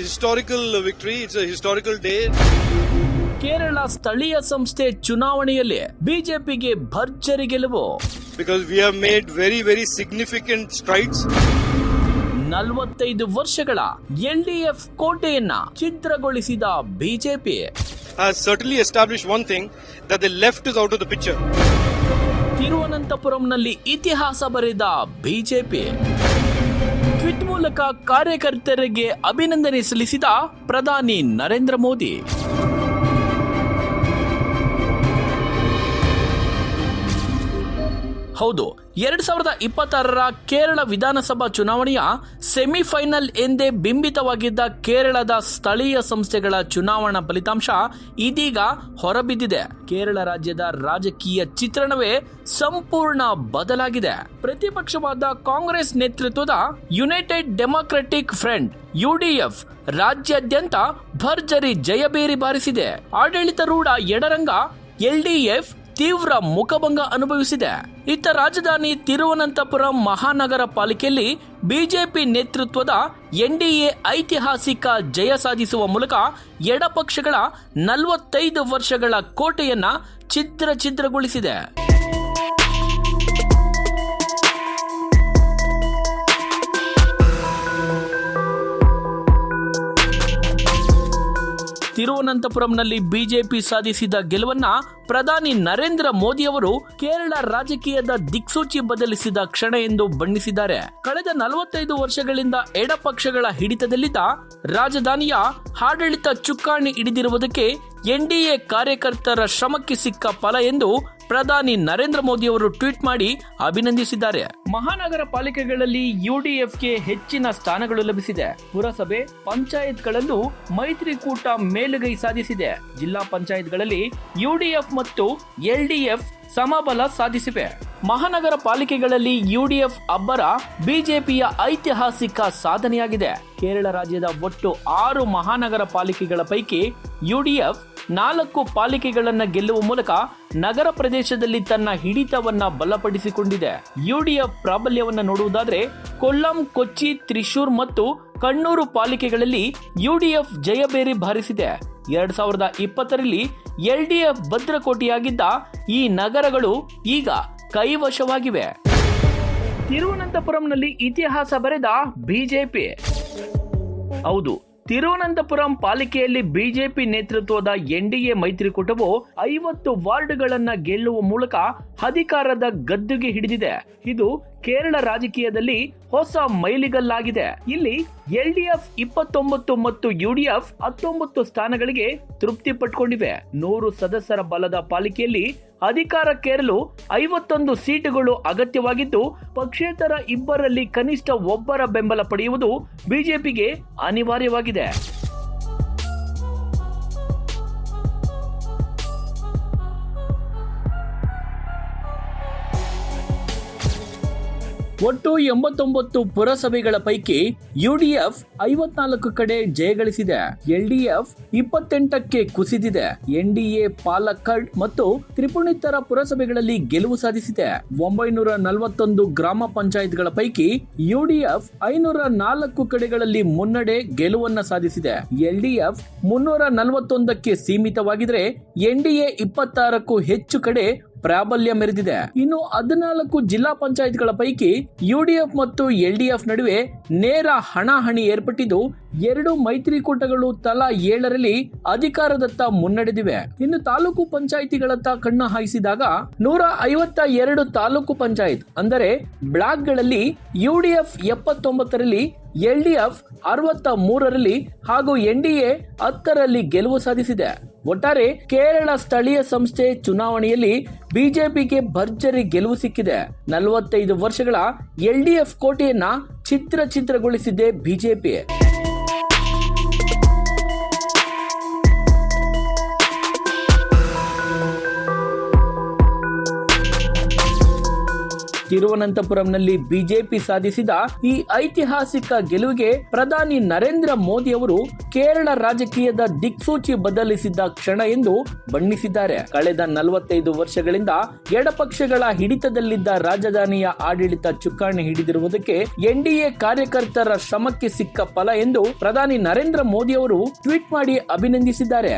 historical victory. It's a historical day. Kerala ಸ್ಥಳೀಯ ಸಂಸ್ಥೆ ಚುನಾವಣೆಯಲ್ಲಿ ಬಿಜೆಪಿಗೆ ಭರ್ಜರಿ ಗೆಲುವು. Because we have made very, very significant strides. 45 ವರ್ಷಗಳ ಎಲ್ಡಿಎಫ್ ಕೋಟೆಯನ್ನ ಛಿದ್ರಗೊಳಿಸಿದ BJP Has certainly established one thing, that the left is out of the picture. ತಿರುವನಂತಪುರಂನಲ್ಲಿ ಇತಿಹಾಸ ಬರೆದ ಬಿಜೆಪಿ ಟ್ವೀಟ್ ಮೂಲಕ ಕಾರ್ಯಕರ್ತರಿಗೆ ಅಭಿನಂದನೆ ಸಲ್ಲಿಸಿದ ಪ್ರಧಾನಿ ನರೇಂದ್ರ ಮೋದಿ. ಹೌದು, 2026ರ ಕೇರಳ ವಿಧಾನಸಭಾ ಚುನಾವಣೆಯ ಸೆಮಿಫೈನಲ್ ಎಂದೇ ಬಿಂಬಿತವಾಗಿದ್ದ ಕೇರಳದ ಸ್ಥಳೀಯ ಸಂಸ್ಥೆಗಳ ಚುನಾವಣಾ ಫಲಿತಾಂಶ ಇದೀಗ ಹೊರಬಿದ್ದಿದೆ. ಕೇರಳ ರಾಜ್ಯದ ರಾಜಕೀಯ ಚಿತ್ರಣವೇ ಸಂಪೂರ್ಣ ಬದಲಾಗಿದೆ. ಪ್ರತಿಪಕ್ಷವಾದ ಕಾಂಗ್ರೆಸ್ ನೇತೃತ್ವದ ಯುನೈಟೆಡ್ ಡೆಮಾಕ್ರೆಟಿಕ್ ಫ್ರಂಟ್ ಯುಡಿಎಫ್ ರಾಜ್ಯಾದ್ಯಂತ ಭರ್ಜರಿ ಜಯಬೇರಿ ಬಾರಿಸಿದೆ. ಆಡಳಿತಾರೂಢ ಎಡರಂಗ ಎಲ್ಡಿಎಫ್ ತೀವ್ರ ಮುಖಭಂಗ ಅನುಭವಿಸಿದೆ. ಇತ್ತ ರಾಜಧಾನಿ ತಿರುವನಂತಪುರಂ ಮಹಾನಗರ ಪಾಲಿಕೆಯಲ್ಲಿ ಬಿಜೆಪಿ ನೇತೃತ್ವದ ಎನ್ಡಿಎ ಐತಿಹಾಸಿಕ ಜಯ ಸಾಧಿಸುವ ಮೂಲಕ ಎಡಪಕ್ಷಗಳ 45 ವರ್ಷಗಳ ಕೋಟೆಯನ್ನ ಛಿದ್ರಗೊಳಿಸಿದೆ. ತಿರುವನಂತಪುರಂನಲ್ಲಿ ಬಿಜೆಪಿ ಸಾಧಿಸಿದ ಗೆಲುವನ್ನ ಪ್ರಧಾನಿ ನರೇಂದ್ರ ಮೋದಿ ಅವರು ಕೇರಳ ರಾಜಕೀಯದ ದಿಕ್ಸೂಚಿ ಬದಲಿಸಿದ ಕ್ಷಣ ಎಂದು ಬಣ್ಣಿಸಿದ್ದಾರೆ. ಕಳೆದ 45 ವರ್ಷಗಳಿಂದ ಎಡಪಕ್ಷಗಳ ಹಿಡಿತದಲ್ಲಿದ್ದ ರಾಜಧಾನಿಯ ಆಡಳಿತ ಚುಕ್ಕಾಣಿ ಹಿಡಿದಿರುವುದಕ್ಕೆ ಎನ್ಡಿಎ ಕಾರ್ಯಕರ್ತರ ಶ್ರಮಕ್ಕೆ ಸಿಕ್ಕ ಫಲ ಎಂದು ಪ್ರಧಾನಿ ನರೇಂದ್ರ ಮೋದಿ ಅವರು ಟ್ವೀಟ್ ಮಾಡಿ ಅಭಿನಂದಿಸಿದ್ದಾರೆ. ಮಹಾನಗರ ಪಾಲಿಕೆಗಳಲ್ಲಿ ಯುಡಿಎಫ್ಗೆ ಹೆಚ್ಚಿನ ಸ್ಥಾನಗಳು ಲಭಿಸಿದೆ. ಪುರಸಭೆ ಪಂಚಾಯತ್ಗಳಲ್ಲೂ ಮೈತ್ರಿಕೂಟ ಮೇಲುಗೈ ಸಾಧಿಸಿದೆ. ಜಿಲ್ಲಾ ಪಂಚಾಯತ್ಗಳಲ್ಲಿ ಯುಡಿಎಫ್ ಮತ್ತು ಎಲ್ಡಿಎಫ್ ಸಮಬಲ ಸಾಧಿಸಿವೆ. ಮಹಾನಗರ ಪಾಲಿಕೆಗಳಲ್ಲಿ ಯುಡಿಎಫ್ ಅಬ್ಬರ ಬಿಜೆಪಿಯ ಐತಿಹಾಸಿಕ ಸಾಧನೆಯಾಗಿದೆ. ಕೇರಳ ರಾಜ್ಯದ ಒಟ್ಟು 6 ಮಹಾನಗರ ಪಾಲಿಕೆಗಳ ಪೈಕಿ ಯುಡಿಎಫ್ 4 ಪಾಲಿಕೆಗಳನ್ನು ಗೆಲ್ಲುವ ಮೂಲಕ ನಗರ ಪ್ರದೇಶದಲ್ಲಿ ತನ್ನ ಹಿಡಿತವನ್ನ ಬಲಪಡಿಸಿಕೊಂಡಿದೆ. ಯುಡಿಎಫ್ ಪ್ರಾಬಲ್ಯವನ್ನ ನೋಡುವುದಾದ್ರೆ ಕೊಲ್ಲಂ, ಕೊಚ್ಚಿ, ತ್ರಿಶೂರ್ ಮತ್ತು ಕಣ್ಣೂರು ಪಾಲಿಕೆಗಳಲ್ಲಿ ಯುಡಿಎಫ್ ಜಯಬೇರಿ ಬಾರಿಸಿದೆ. 2020ರಲ್ಲಿ ಎಲ್ಡಿಎಫ್ ಭದ್ರಕೋಟೆಯಾಗಿದ್ದ ಈ ನಗರಗಳು ಈಗ ಕೈವಶವಾಗಿವೆ. ತಿರುವನಂತಪುರಂನಲ್ಲಿ ಇತಿಹಾಸ ಬರೆದ ಬಿಜೆಪಿ. ಹೌದು, ತಿರುವನಂತಪುರಂ ಪಾಲಿಕೆಯಲ್ಲಿ ಬಿಜೆಪಿ ನೇತೃತ್ವದ ಎನ್ಡಿಎ ಮೈತ್ರಿಕೂಟವು 50 ವಾರ್ಡ್ಗಳನ್ನ ಗೆಲ್ಲುವ ಮೂಲಕ ಅಧಿಕಾರದ ಗದ್ದುಗೆ ಹಿಡಿದಿದೆ. ಇದು ಕೇರಳ ರಾಜಕೀಯದಲ್ಲಿ ಹೊಸ ಮೈಲಿಗಲ್ಲಾಗಿದೆ. ಇಲ್ಲಿ ಎಲ್ಡಿಎಫ್ 29 ಮತ್ತು ಯುಡಿಎಫ್ 19 ಸ್ಥಾನಗಳಿಗೆ ತೃಪ್ತಿ ಪಟ್ಕೊಂಡಿವೆ. 100 ಸದಸ್ಯರ ಬಲದ ಪಾಲಿಕೆಯಲ್ಲಿ ಅಧಿಕಾರಕ್ಕೇರಲು 51 ಸೀಟುಗಳು ಅಗತ್ಯವಾಗಿದ್ದು, ಪಕ್ಷೇತರ ಇಬ್ಬರಲ್ಲಿ ಕನಿಷ್ಠ ಒಬ್ಬರ ಬೆಂಬಲ ಪಡೆಯುವುದು ಬಿಜೆಪಿಗೆ ಅನಿವಾರ್ಯವಾಗಿದೆ. ಒಟ್ಟು 89 ಪುರಸಭೆಗಳ ಪೈಕಿ ಯುಡಿಎಫ್ 54 ಕಡೆ ಜಯಗಳಿಸಿದೆ. ಎಲ್ಡಿಎಫ್ 28ಕ್ಕೆ ಕುಸಿದಿದೆ. ಎನ್ಡಿಎ ಪಾಲಕ್ಕಡ್ ಮತ್ತು ತ್ರಿಪುಣಿತರ ಪುರಸಭೆಗಳಲ್ಲಿ ಗೆಲುವು ಸಾಧಿಸಿದೆ. 941 ಗ್ರಾಮ ಪಂಚಾಯತ್ಗಳ ಪೈಕಿ ಯುಡಿಎಫ್ 504 ಕಡೆಗಳಲ್ಲಿ ಮುನ್ನಡೆ ಗೆಲುವನ್ನ ಸಾಧಿಸಿದೆ. ಎಲ್ಡಿಎಫ್ 341ಕ್ಕೆ ಸೀಮಿತವಾಗಿದ್ರೆ ಎನ್ಡಿಎ 26ಕ್ಕೂ ಹೆಚ್ಚು ಕಡೆ ಪ್ರಾಬಲ್ಯ ಮೆರೆದಿದೆ. ಇನ್ನು 14 ಜಿಲ್ಲಾ ಪಂಚಾಯತ್ಗಳ ಪೈಕಿ ಯುಡಿಎಫ್ ಮತ್ತು ಎಲ್ಡಿಎಫ್ ನಡುವೆ ನೇರ ಹಣಾಹಣಿ ಏರ್ಪಟ್ಟಿದ್ದು, 2 ಮೈತ್ರಿಕೂಟಗಳು ತಲಾ 7ರಲ್ಲಿ ಅಧಿಕಾರದತ್ತ ಮುನ್ನಡೆದಿವೆ. ಇನ್ನು ತಾಲೂಕು ಪಂಚಾಯಿತಿಗಳತ್ತ ಕಣ್ಣು ಹಾಯಿಸಿದಾಗ 152 ತಾಲೂಕು ಪಂಚಾಯತ್ ಅಂದರೆ ಬ್ಲಾಕ್ಗಳಲ್ಲಿ ಯುಡಿಎಫ್ 79ರಲ್ಲಿ, ಎಲ್ಡಿಎಫ್ 63ರಲ್ಲಿ ಹಾಗೂ ಎನ್ಡಿಎ 10ರಲ್ಲಿ ಗೆಲುವು ಸಾಧಿಸಿದೆ. ಒಟ್ಟಾರೆ ಕೇರಳ ಸ್ಥಳೀಯ ಸಂಸ್ಥೆ ಚುನಾವಣೆಯಲ್ಲಿ ಬಿಜೆಪಿಗೆ ಭರ್ಜರಿ ಗೆಲುವು ಸಿಕ್ಕಿದೆ. 45 ವರ್ಷಗಳ ಎಲ್ಡಿಎಫ್ ಕೋಟೆಯನ್ನ ಛಿದ್ರಗೊಳಿಸಿದೆ ಬಿಜೆಪಿ. ತಿರುವನಂತಪುರಂನಲ್ಲಿ ಬಿಜೆಪಿ ಸಾಧಿಸಿದ ಈ ಐತಿಹಾಸಿಕ ಗೆಲುವಿಗೆ ಪ್ರಧಾನಿ ನರೇಂದ್ರ ಮೋದಿ ಅವರು ಕೇರಳ ರಾಜಕೀಯದ ದಿಕ್ಸೂಚಿ ಬದಲಿಸಿದ್ದ ಕ್ಷಣ ಎಂದು ಬಣ್ಣಿಸಿದ್ದಾರೆ. ಕಳೆದ 45 ವರ್ಷಗಳಿಂದ ಎಡಪಕ್ಷಗಳ ಹಿಡಿತದಲ್ಲಿದ್ದ ರಾಜಧಾನಿಯ ಆಡಳಿತ ಚುಕ್ಕಾಣಿ ಹಿಡಿದಿರುವುದಕ್ಕೆ ಎನ್ಡಿಎ ಕಾರ್ಯಕರ್ತರ ಶ್ರಮಕ್ಕೆ ಸಿಕ್ಕ ಫಲ ಎಂದು ಪ್ರಧಾನಿ ನರೇಂದ್ರ ಮೋದಿ ಅವರು ಟ್ವೀಟ್ ಮಾಡಿ ಅಭಿನಂದಿಸಿದ್ದಾರೆ.